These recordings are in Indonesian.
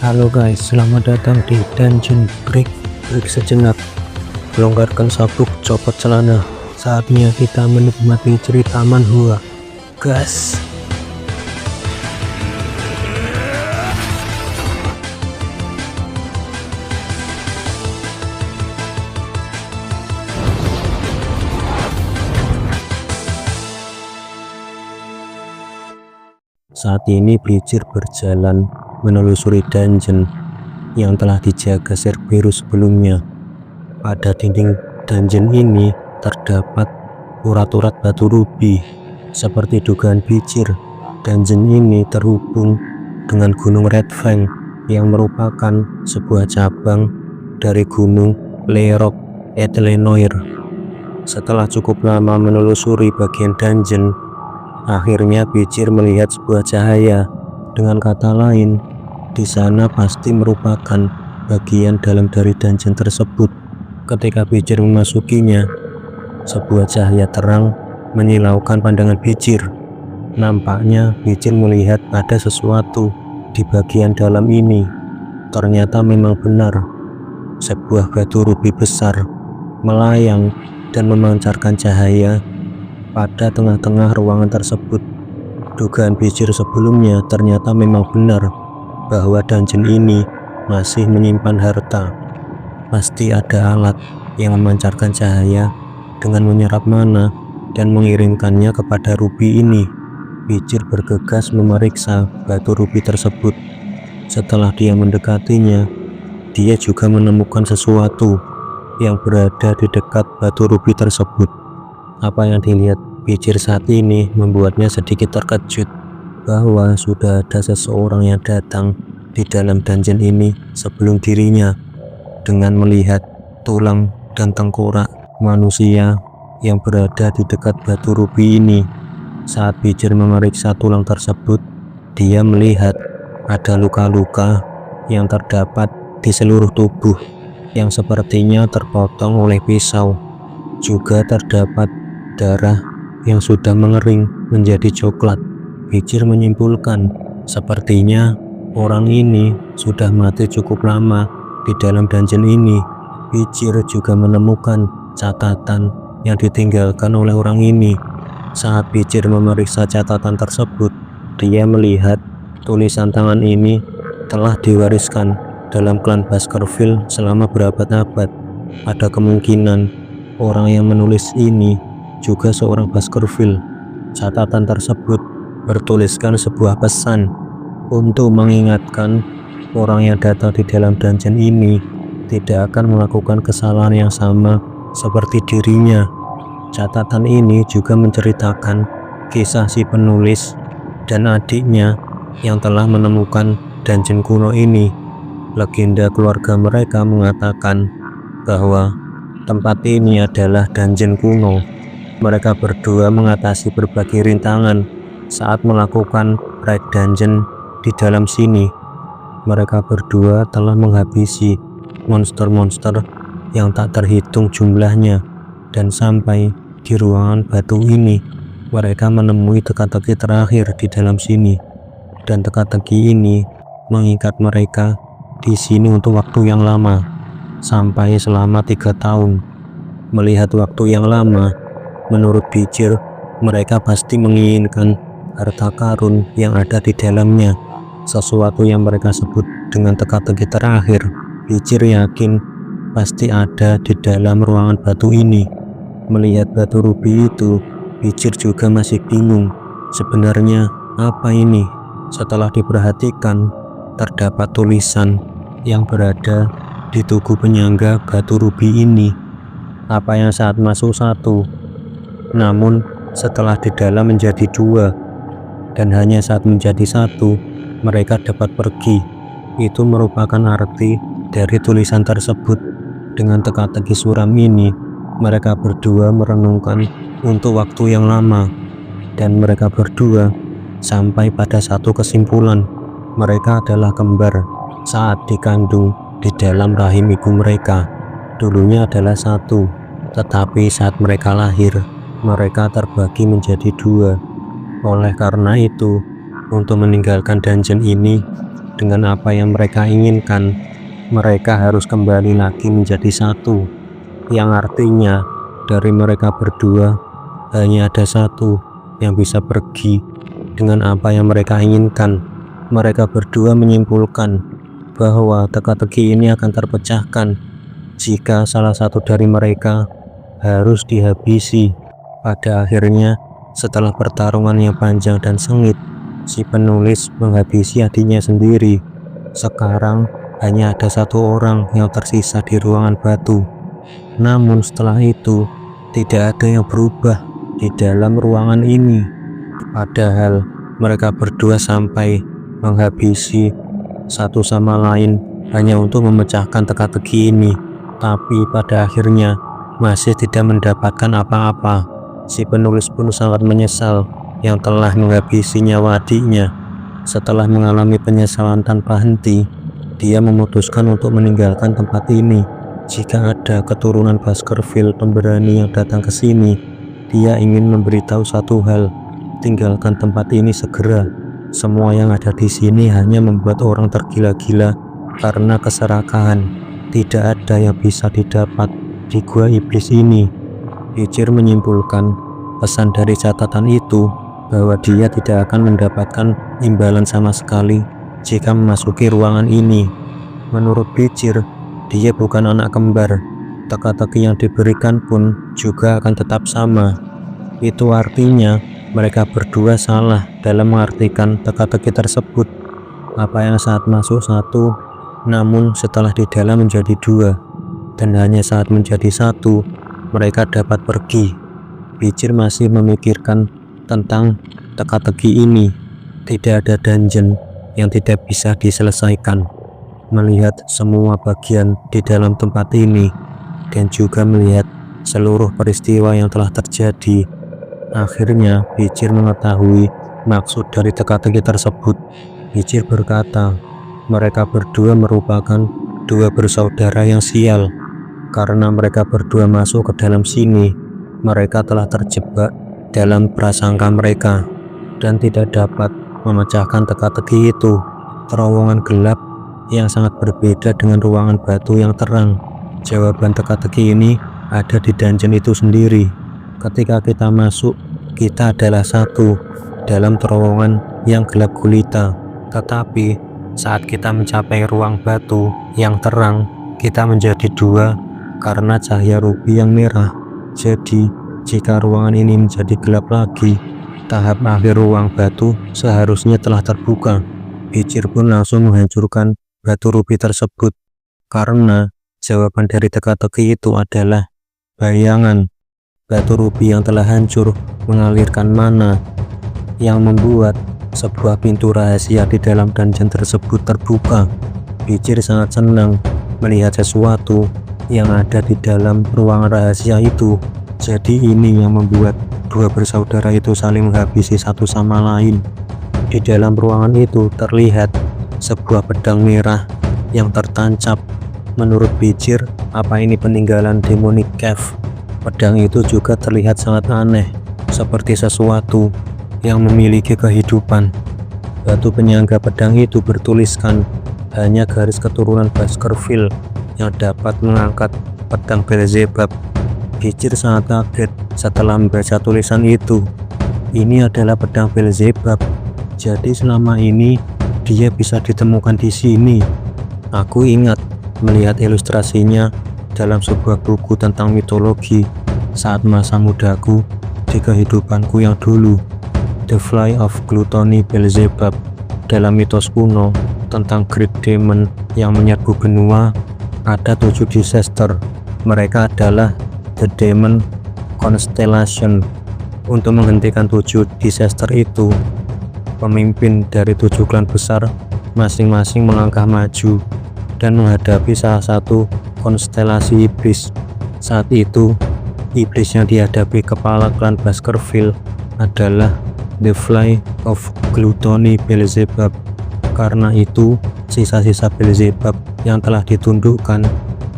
Halo guys, selamat datang di Dungeon Break. Break sejenak, longgarkan sabuk, copot celana. Saatnya kita menikmati cerita manhwa. Gas. Saat ini Bleacher berjalan menelusuri dungeon yang telah dijaga Cerberus sebelumnya. Pada dinding dungeon ini terdapat urat-urat batu rubi. Seperti dugaan Bleacher, dungeon ini terhubung dengan Gunung Red Fang yang merupakan sebuah cabang dari Gunung Lerok Etlenoir. Setelah cukup lama menelusuri bagian dungeon, akhirnya Bleacher melihat sebuah cahaya. Dengan kata lain, di sana pasti merupakan bagian dalam dari dungeon tersebut. Ketika Bleacher memasukinya, sebuah cahaya terang menyilaukan pandangan Bleacher. Nampaknya Bleacher melihat ada sesuatu di bagian dalam ini. Ternyata memang benar, sebuah batu rubi besar melayang dan memancarkan cahaya pada tengah-tengah ruangan tersebut. Dugaan Bleacher sebelumnya ternyata memang benar, bahwa dungeon ini masih menyimpan harta. Pasti ada alat yang memancarkan cahaya dengan menyerap mana dan mengirimkannya kepada rubi ini. Bleacher bergegas memeriksa batu rubi tersebut. Setelah dia mendekatinya, dia juga menemukan sesuatu yang berada di dekat batu rubi tersebut. Apa yang dilihat Bleacher saat ini membuatnya sedikit terkejut bahwa sudah ada seseorang yang datang di dalam dungeon ini sebelum dirinya. Dengan melihat tulang dan tengkorak manusia yang berada di dekat batu rubi ini, saat Bleacher memeriksa tulang tersebut, dia melihat ada luka-luka yang terdapat di seluruh tubuh yang sepertinya terpotong oleh pisau. Juga terdapat darah yang sudah mengering menjadi coklat. Bleacher menyimpulkan, sepertinya orang ini sudah mati cukup lama di dalam dungeon ini. Bleacher juga menemukan catatan yang ditinggalkan oleh orang ini. Saat Bleacher memeriksa catatan tersebut, dia melihat tulisan tangan ini telah diwariskan dalam klan Baskerville selama berabad-abad. Ada kemungkinan orang yang menulis ini juga seorang Baskerville. Catatan tersebut bertuliskan sebuah pesan untuk mengingatkan orang yang datang di dalam dungeon ini tidak akan melakukan kesalahan yang sama seperti dirinya. Catatan ini juga menceritakan kisah si penulis dan adiknya yang telah menemukan dungeon kuno ini. Legenda keluarga mereka mengatakan bahwa tempat ini adalah dungeon kuno. Mereka berdua mengatasi berbagai rintangan saat melakukan raid dungeon di dalam sini. Mereka berdua telah menghabisi monster-monster yang tak terhitung jumlahnya, dan sampai di ruangan batu ini mereka menemui teka-teki terakhir di dalam sini, dan teka-teki ini mengikat mereka di sini untuk waktu yang lama, sampai selama 3 tahun. Melihat waktu yang lama, menurut Bleacher, mereka pasti menginginkan harta karun yang ada di dalamnya, sesuatu yang mereka sebut dengan teka-teki terakhir. Bleacher yakin pasti ada di dalam ruangan batu ini. Melihat batu rubi itu, Bleacher juga masih bingung sebenarnya apa ini. Setelah diperhatikan, terdapat tulisan yang berada di tugu penyangga batu rubi ini. Apa yang saat masuk 1, namun setelah di dalam menjadi 2, dan hanya saat menjadi 1 mereka dapat pergi. Itu merupakan arti dari tulisan tersebut. Dengan teka-teki suram ini, mereka berdua merenungkan untuk waktu yang lama, dan mereka berdua sampai pada satu kesimpulan. Mereka adalah kembar saat dikandung di dalam rahim ibu mereka. Dulunya adalah 1, tetapi saat mereka lahir, mereka terbagi menjadi 2. Oleh karena itu, untuk meninggalkan dungeon ini dengan apa yang mereka inginkan. Mereka harus kembali lagi menjadi satu, yang artinya dari mereka berdua hanya ada satu yang bisa pergi dengan apa yang mereka inginkan. Mereka berdua menyimpulkan bahwa teka-teki ini akan terpecahkan jika salah satu dari mereka harus dihabisi. Pada akhirnya, setelah pertarungan yang panjang dan sengit, si penulis menghabisi adiknya sendiri. Sekarang hanya ada satu orang yang tersisa di ruangan batu. Namun setelah itu, tidak ada yang berubah di dalam ruangan ini. Padahal mereka berdua sampai menghabisi satu sama lain hanya untuk memecahkan teka-teki ini. Tapi pada akhirnya masih tidak mendapatkan apa-apa. Si penulis pun sangat menyesal yang telah menghabisi nyawa adiknya. Setelah mengalami penyesalan tanpa henti, dia memutuskan untuk meninggalkan tempat ini. Jika ada keturunan Baskerville pemberani yang datang ke sini, dia ingin memberitahu satu hal: tinggalkan tempat ini segera. Semua yang ada di sini hanya membuat orang tergila-gila karena keserakahan. Tidak ada yang bisa didapat di gua iblis ini. Witcher menyimpulkan pesan dari catatan itu bahwa dia tidak akan mendapatkan imbalan sama sekali jika memasuki ruangan ini. Menurut Witcher, dia bukan anak kembar. Teka-teki yang diberikan pun juga akan tetap sama. Itu artinya mereka berdua salah dalam mengartikan teka-teki tersebut. Apa yang saat masuk satu, namun setelah di dalam menjadi dua, dan hanya saat menjadi satu mereka dapat pergi. Witcher masih memikirkan tentang teka-teki ini. Tidak ada dungeon yang tidak bisa diselesaikan. Melihat semua bagian di dalam tempat ini dan juga melihat seluruh peristiwa yang telah terjadi, akhirnya Witcher mengetahui maksud dari teka-teki tersebut. Witcher berkata, mereka berdua merupakan dua bersaudara yang sial. Karena mereka berdua masuk ke dalam sini, mereka telah terjebak dalam prasangka mereka dan tidak dapat memecahkan teka-teki itu. Terowongan gelap yang sangat berbeda dengan ruangan batu yang terang. Jawaban teka-teki ini ada di dungeon itu sendiri. Ketika kita masuk, kita adalah satu dalam terowongan yang gelap gulita. Tetapi saat kita mencapai ruang batu yang terang, kita menjadi dua karena cahaya ruby yang merah. Jadi jika ruangan ini menjadi gelap lagi, tahap akhir ruang batu seharusnya telah terbuka. Witcher pun langsung menghancurkan batu ruby tersebut karena jawaban dari teka-teki itu adalah bayangan. Batu ruby yang telah hancur mengalirkan mana yang membuat sebuah pintu rahasia di dalam dungeon tersebut terbuka. Witcher sangat senang melihat sesuatu yang ada di dalam ruangan rahasia itu. Jadi ini yang membuat dua bersaudara itu saling menghabisi satu sama lain. Di dalam ruangan itu terlihat sebuah pedang merah yang tertancap. Menurut Witcher, apa ini peninggalan Demonic Cave? Pedang itu juga terlihat sangat aneh, seperti sesuatu yang memiliki kehidupan. Batu penyangga pedang itu bertuliskan hanya garis keturunan Baskerville yang dapat mengangkat pedang Beelzebub. Witcher sangat kaget setelah membaca tulisan itu. Ini adalah pedang Beelzebub. Jadi selama ini dia bisa ditemukan di sini. Aku ingat melihat ilustrasinya dalam sebuah buku tentang mitologi saat masa mudaku di kehidupanku yang dulu. The Fly of Gluttony Beelzebub. Dalam mitos kuno tentang Great Demon yang menyerbu benua, ada 7 disaster. Mereka adalah The Demon Constellation. Untuk menghentikan 7 disaster itu, pemimpin dari 7 klan besar masing-masing melangkah maju dan menghadapi salah satu konstelasi iblis. Saat itu, iblis yang dihadapi kepala klan Baskerville adalah The Fly of Gluttony Beelzebub. Karena itu, sisa-sisa Beelzebub yang telah ditundukkan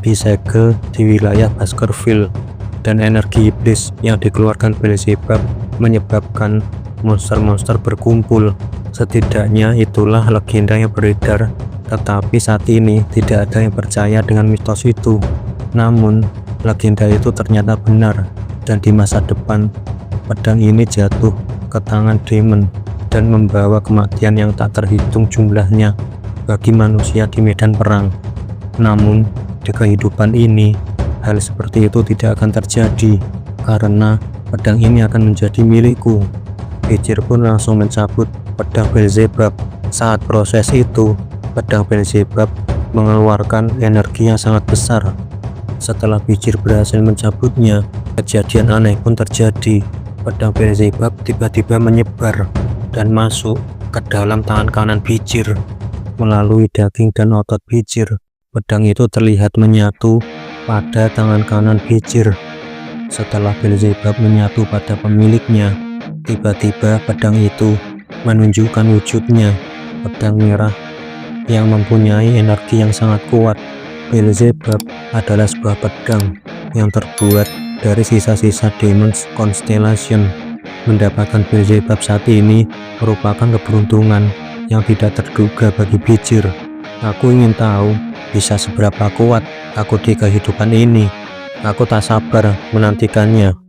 disegel di wilayah Baskerville, dan energi iblis yang dikeluarkan Beelzebub menyebabkan monster-monster berkumpul Setidaknya itulah legenda yang beredar, tetapi saat ini tidak ada yang percaya dengan mitos itu. Namun, legenda itu ternyata benar, dan di masa depan, pedang ini jatuh ke tangan demon dan membawa kematian yang tak terhitung jumlahnya bagi manusia di medan perang. Namun, di kehidupan ini, hal seperti itu tidak akan terjadi, karena pedang ini akan menjadi milikku. Witcher pun langsung mencabut pedang Beelzebub. Saat proses itu, pedang Beelzebub mengeluarkan energi yang sangat besar. Setelah Witcher berhasil mencabutnya, kejadian aneh pun terjadi. Pedang Beelzebub tiba-tiba menyebar dan masuk ke dalam tangan kanan Witcher. Melalui daging dan otot Witcher, pedang itu terlihat menyatu pada tangan kanan Witcher. Setelah Beelzebub menyatu pada pemiliknya, tiba-tiba pedang itu menunjukkan wujudnya, pedang merah yang mempunyai energi yang sangat kuat. Beelzebub adalah sebuah pedang yang terbuat dari sisa-sisa Demon's Constellation. Mendapatkan Beelzebub saat ini merupakan keberuntungan yang tidak terduga bagi Witcher. Aku ingin tahu bisa seberapa kuat aku di kehidupan ini. Aku tak sabar menantikannya.